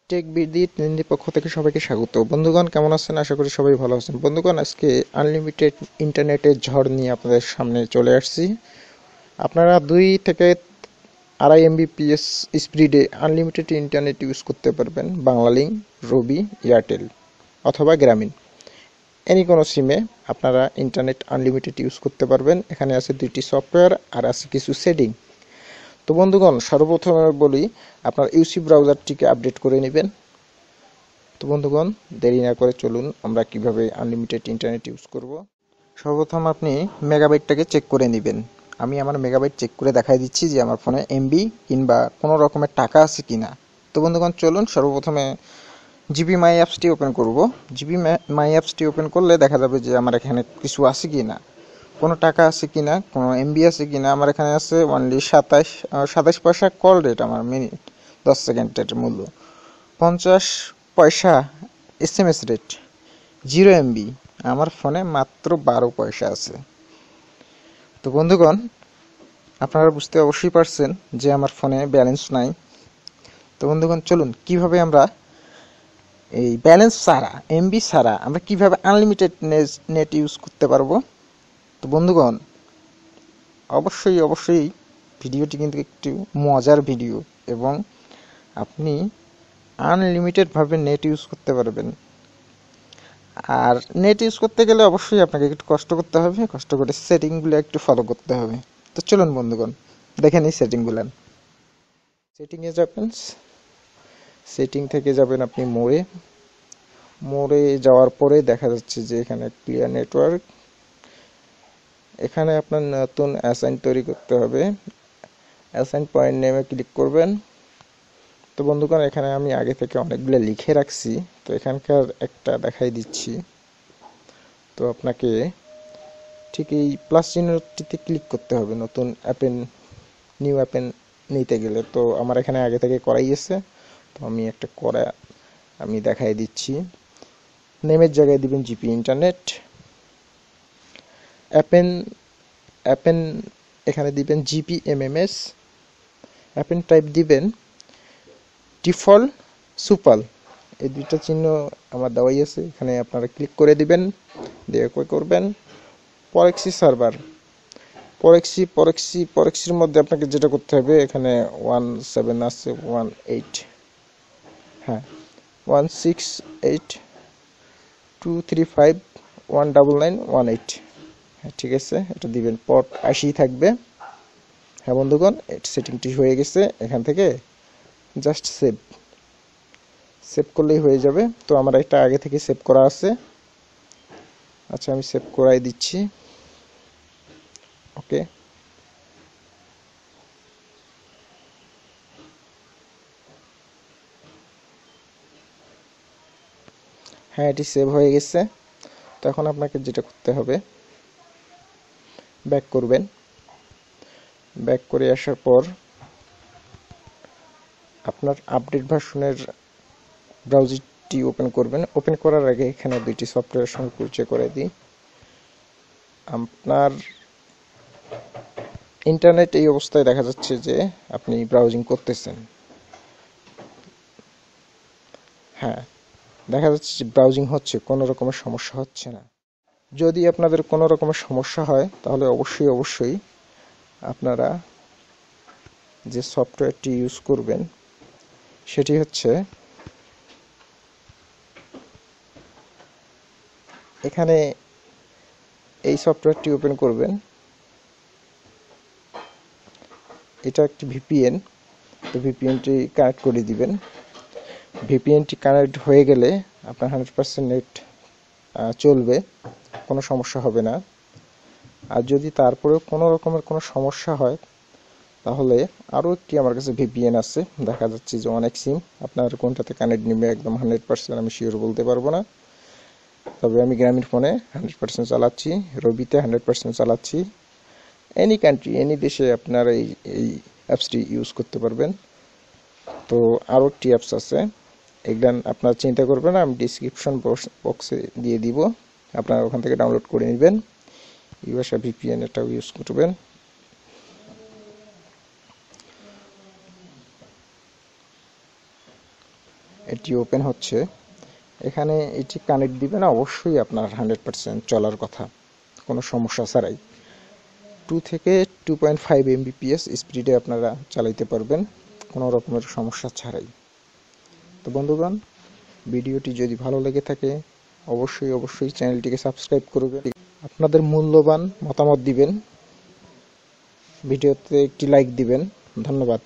Tech BD TinnE পক্ষ থেকে সবাইকে স্বাগত। বন্ধুগণ কেমন আছেন? আশা করি সবাই ভালো আছেন। বন্ধুগণ আজকে আনলিমিটেড ইন্টারনেটের ঝড় নিয়ে আপনাদের সামনে চলে আসছি। আপনারা 2 থেকে 2.5 Mbps স্পিডে আনলিমিটেড ইন্টারনেট ইউজ করতে পারবেন বাংলালিংক, রবি, এয়ারটেল অথবা গ্রামীণ। এনি কোনো সিমে আপনারা ইন্টারনেট আনলিমিটেড ইউজ করতে পারবেন। এখানে আছে 2টি সফটওয়্যার আর আছে কিছু সেটিং। তো বন্ধুগণ সর্বপ্রথমে বলি আপনার ইউসি ব্রাউজারটিকে আপডেট করে নেবেন। তো বন্ধুগণ দেরি না করে চলুন আমরা কিভাবে আনলিমিটেড ইন্টারনেট ইউজ করব। সর্বপ্রথম আপনি মেগাবাইটটাকে চেক করে নেবেন। আমি আমার মেগাবাইট চেক করে দেখাই দিচ্ছি যে আমার ফোনে এমবি কিংবা কোনো রকমের টাকা আছে কিনা। তো বন্ধুগণ চলুন সর্বপ্রথমে জিবি মাই অ্যাপসটি ওপেন করব। জিবি মাই অ্যাপসটি ওপেন করলে দেখা যাবে যে আমার এখানে কিছু আছে কিনা, কোনো টাকা আছে কিনা, কোনো এমবি আছে কিনা। আমার এখানে আছে অনলি 27 পয়সা কল রেট, আমার মিনিট 10 সেকেন্ডের মূল্য 50 পয়সা SMS রেট, 0 MB। আমার ফোনে মাত্র 12 পয়সা আছে। তো বন্ধুগণ আপনারা বুঝতে অবশ্যই পারছেন যে আমার ফোনে ব্যালেন্স নাই। তো বন্ধুগণ চলুন কিভাবে আমরা এই ব্যালেন্স ছাড়া, এমবি ছাড়া আমরা কিভাবে আনলিমিটেড নেট ইউজ করতে পারবো। তো বন্ধুগণ অবশ্যই ভিডিওটি কিন্তু একটু মজার ভিডিও এবং আপনি আনলিমিটেডভাবে নেট ইউজ করতে পারবেন। আর নেট ইউজ করতে গেলে অবশ্যই আপনাকে একটু কষ্ট করতে হবে, কষ্ট করে সেটিংগুলো একটু ফলো করতে হবে। তো চলুন বন্ধুগণ দেখে নিই সেটিংগুলো। সেটিংয়ে যাবেন, সেটিং থেকে যাবেন আপনি মোড়ে যাওয়ার পরে দেখা যাচ্ছে যে এখানে ক্লিয়ার নেটওয়ার্ক। এখানে আপনার নতুন অ্যাসাইন তৈরি করতে হবে। অ্যাসাইন পয়েন্ট নেমে ক্লিক করবেন। তো বন্ধুগণ এখানে আমি আগে থেকে অনেকগুলো লিখে রাখছি, তো এখানকার একটা দেখাই দিচ্ছি। তো আপনাকে ঠিক এই প্লাস চিহ্নটিতে ক্লিক করতে হবে নতুন নিউ অ্যাপেন নিতে গেলে। তো আমার এখানে আগে থেকে করাই আছে, তো আমি দেখাই দিচ্ছি। নেমের জায়গায় দিবেন জিপি ইন্টারনেট। অ্যাপেন এখানে দিবেন জিপি MMS। অ্যাপেন টাইপ দিবেন ডিফল্ট সুপাল, এই দুইটা চিহ্ন আমার দেওয়াই আছে। এখানে আপনারা ক্লিক করে দিবেন, দিয়ে করবেন পরেক্সি সার্ভার। পরেক্সির মধ্যে আপনাকে যেটা করতে হবে, এখানে 17 আছে 18, হ্যাঁ 16823519918, হ্যাঁ ঠিক আছে, এটা দিবেন। পট 80 থাকবে। হ্যাঁ বন্ধুগণ সেটিংটি হয়ে গেছে। এখান থেকে জাস্ট সেভ করলেই হয়ে যাবে। তো আমার এটা আগে থেকে সেভ করা আছে। আচ্ছা আমি সেভ করাই দিচ্ছি। ওকে, হ্যাঁ এটি সেভ হয়ে গেছে। তো এখন আপনাকে যেটা করতে হবে, ব্যাক করবেন। ব্যাক করে আসার পর আপনার আপডেট ভার্সনের ব্রাউজারটি ওপেন করবেন। ওপেন করার আগে এখানে 2টি সফটওয়্যারের সঙ্গে পরিচয় করে দিই। আপনার ইন্টারনেট এই অবস্থায় দেখা যাচ্ছে যে আপনি ব্রাউজিং করতেছেন, হ্যাঁ দেখা যাচ্ছে যে ব্রাউজিং হচ্ছে, কোনো রকমের সমস্যা হচ্ছে না। যদি আপনাদের কোনো রকমের সমস্যা হয় তাহলে অবশ্যই আপনারা যে সফটওয়্যারটি ইউজ করবেন সেটি হচ্ছে এখানে এই সফটওয়্যারটি ওপেন করবেন। এটা একটি ভিপিএন, তো ভিপিএনটি কানেক্ট করে দিবেন। ভিপিএনটি কানেক্ট হয়ে গেলে আপনার 100% নেট চলবে, কোনো সমস্যা হবে না। আর যদি তারপরেও কোনো রকমের কোনো সমস্যা হয় তাহলে আরও একটি আমার কাছে ভিপিএন আছে, দেখা যাচ্ছে যে অনেক সিম। আপনার কোনটাতে কানেক্ট নেবে একদম 100% আমি শিওর বলতে পারবো না, তবে আমি গ্রামীণ ফোনে 100% চালাচ্ছি, রবিতে 100% চালাচ্ছি। এনি কান্ট্রি, এনি দেশে আপনারা এই অ্যাপসটি ইউজ করতে পারবেন। তো আরও একটি অ্যাপস আছে, এগুলো আপনারা চিন্তা করবেন না, আমি ডিসক্রিপশন বক্সে দিয়ে দিব, আপনারা ওখান থেকে ডাউনলোড করে নেবেন। ইউএসএ ভিপিএন এটাও ইউজ করবেন। এটি ওপেন হচ্ছে। এখানে এটি কানেক্ট দিবেন, অবশ্যই আপনার 100% চলার কথা, কোনো সমস্যা ছাড়াই। 2 থেকে 2.5 Mbps স্পিডে আপনারা চালাইতে পারবেন কোনো রকমের সমস্যা ছাড়াই। তো বন্ধুগণ, ভিডিওটি যদি ভালো লেগে থাকে অবশ্যই চ্যানেলটিকে সাবস্ক্রাইব করবেন। আপনাদের মূল্যবান মতামত দিবেন, ভিডিওতে একটি লাইক দিবেন। ধন্যবাদ।